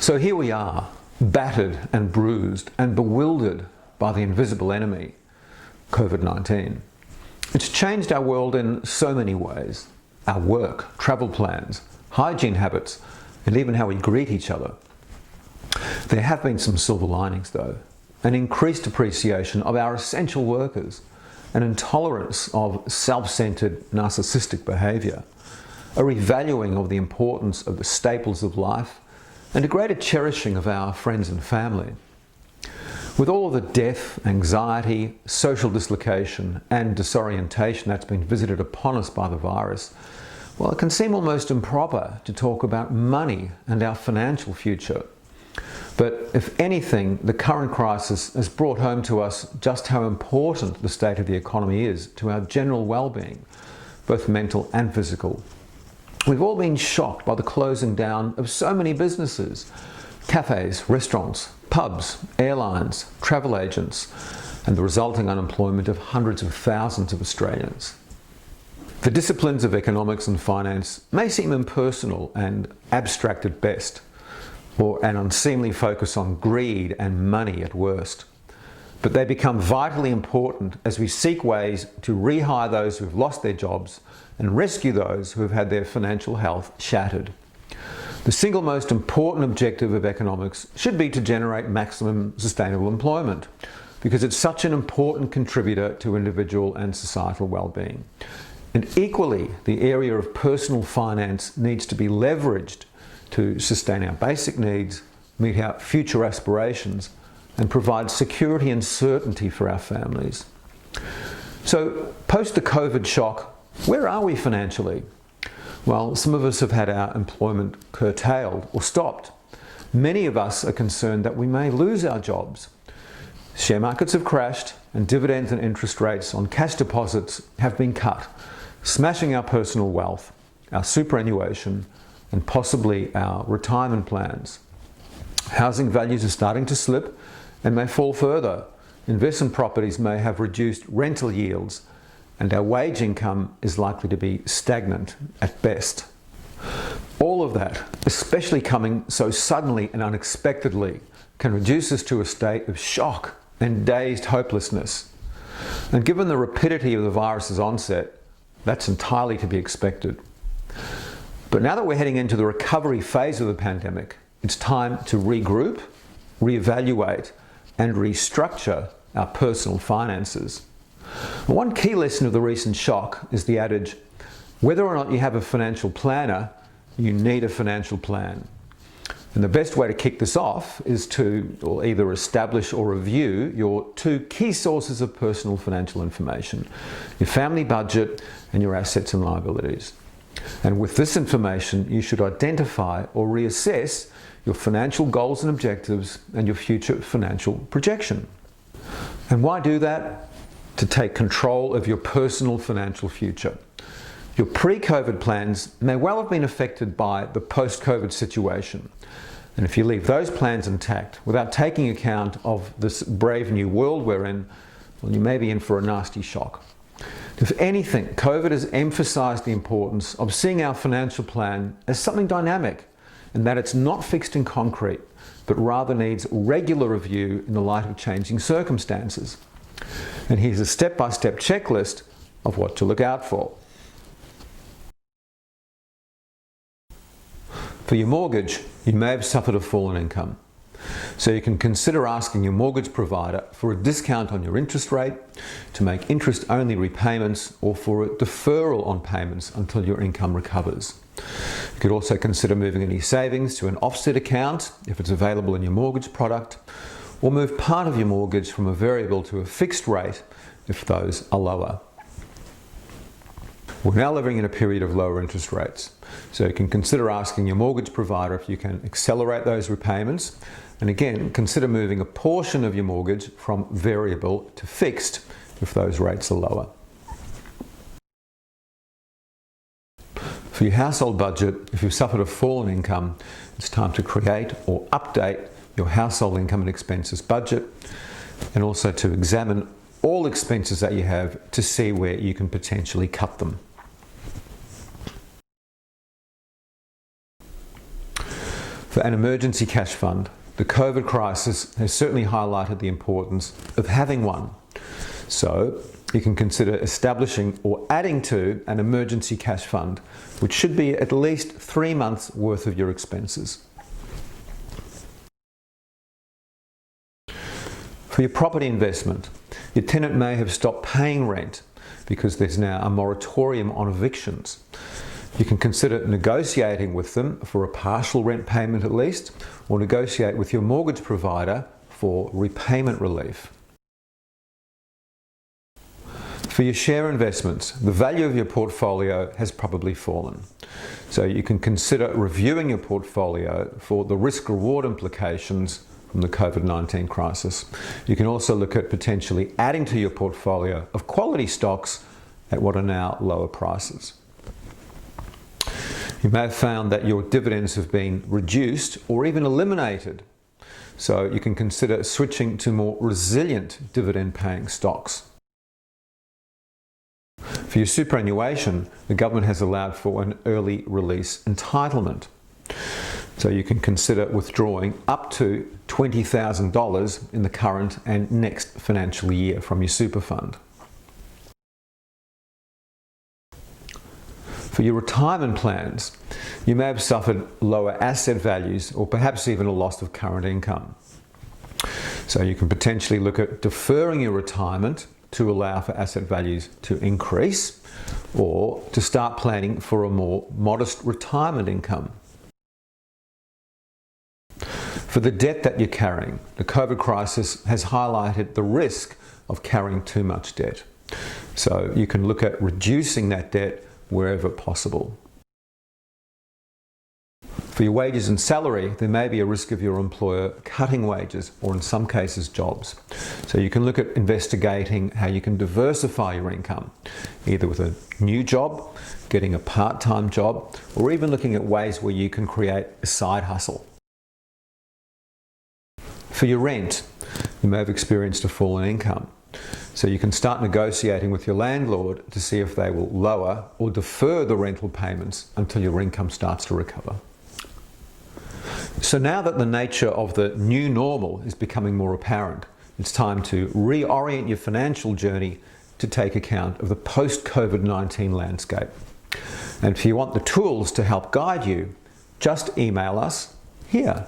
So here we are, battered and bruised and bewildered by the invisible enemy, COVID-19. It's changed our world in so many ways: our work, travel plans, hygiene habits, and even how we greet each other. There have been some silver linings though: an increased appreciation of our essential workers, an intolerance of self-centered narcissistic behaviour, a revaluing of the importance of the staples of life, and a greater cherishing of our friends and family. With all of the death, anxiety, social dislocation and disorientation that's been visited upon us by the virus, well, it can seem almost improper to talk about money and our financial future. But if anything, the current crisis has brought home to us just how important the state of the economy is to our general well-being, both mental and physical. We've all been shocked by the closing down of so many businesses: cafes, restaurants, pubs, airlines, travel agents, and the resulting unemployment of hundreds of thousands of Australians. The disciplines of economics and finance may seem impersonal and abstract at best, or an unseemly focus on greed and money at worst. But they become vitally important as we seek ways to rehire those who have lost their jobs and rescue those who have had their financial health shattered. The single most important objective of economics should be to generate maximum sustainable employment, because it's such an important contributor to individual and societal well-being. And equally, the area of personal finance needs to be leveraged to sustain our basic needs, meet our future aspirations, and provide security and certainty for our families. So, post the COVID shock, where are we financially? Well, some of us have had our employment curtailed or stopped. Many of us are concerned that we may lose our jobs. Share markets have crashed, and dividends and interest rates on cash deposits have been cut, smashing our personal wealth, our superannuation, and possibly our retirement plans. Housing values are starting to slip and may fall further. Investment properties may have reduced rental yields, and our wage income is likely to be stagnant at best. All of that, especially coming so suddenly and unexpectedly, can reduce us to a state of shock and dazed hopelessness. And given the rapidity of the virus's onset, that's entirely to be expected. But now that we're heading into the recovery phase of the pandemic, it's time to regroup, reevaluate, and restructure our personal finances. One key lesson of the recent shock is the adage, whether or not you have a financial planner, you need a financial plan. And the best way to kick this off is to either establish or review your two key sources of personal financial information: your family budget and your assets and liabilities. And with this information, you should identify or reassess your financial goals and objectives and your future financial projection. And why do that? To take control of your personal financial future. Your pre-COVID plans may well have been affected by the post-COVID situation. And if you leave those plans intact without taking account of this brave new world we're in, well, you may be in for a nasty shock. If anything, COVID has emphasized the importance of seeing our financial plan as something dynamic, and that it's not fixed in concrete, but rather needs regular review in the light of changing circumstances. And here's a step-by-step checklist of what to look out for. For your mortgage, you may have suffered a fall in income. So you can consider asking your mortgage provider for a discount on your interest rate, to make interest-only repayments, or for a deferral on payments until your income recovers. You could also consider moving any savings to an offset account if it's available in your mortgage product, or move part of your mortgage from a variable to a fixed rate if those are lower. We're now living in a period of lower interest rates, so you can consider asking your mortgage provider if you can accelerate those repayments, and again, consider moving a portion of your mortgage from variable to fixed if those rates are lower. For your household budget, if you've suffered a fall in income, it's time to create or update your household income and expenses budget, and also to examine all expenses that you have to see where you can potentially cut them. For an emergency cash fund, the COVID crisis has certainly highlighted the importance of having one. So you can consider establishing or adding to an emergency cash fund, which should be at least 3 months worth of your expenses. For your property investment, your tenant may have stopped paying rent because there's now a moratorium on evictions. You can consider negotiating with them for a partial rent payment at least, or negotiate with your mortgage provider for repayment relief. For your share investments, the value of your portfolio has probably fallen. So you can consider reviewing your portfolio for the risk-reward implications from the COVID-19 crisis. You can also look at potentially adding to your portfolio of quality stocks at what are now lower prices. You may have found that your dividends have been reduced or even eliminated. So you can consider switching to more resilient dividend-paying stocks. For your superannuation, the government has allowed for an early release entitlement. So you can consider withdrawing up to $20,000 in the current and next financial year from your super fund. For your retirement plans, you may have suffered lower asset values or perhaps even a loss of current income. So you can potentially look at deferring your retirement to allow for asset values to increase, or to start planning for a more modest retirement income. For the debt that you're carrying, the COVID crisis has highlighted the risk of carrying too much debt. So you can look at reducing that debt wherever possible. For your wages and salary, there may be a risk of your employer cutting wages, or in some cases jobs. So you can look at investigating how you can diversify your income, either with a new job, getting a part-time job, or even looking at ways where you can create a side hustle. For your rent, you may have experienced a fall in income. So you can start negotiating with your landlord to see if they will lower or defer the rental payments until your income starts to recover. So now that the nature of the new normal is becoming more apparent, it's time to reorient your financial journey to take account of the post-COVID-19 landscape. And if you want the tools to help guide you, just email us here.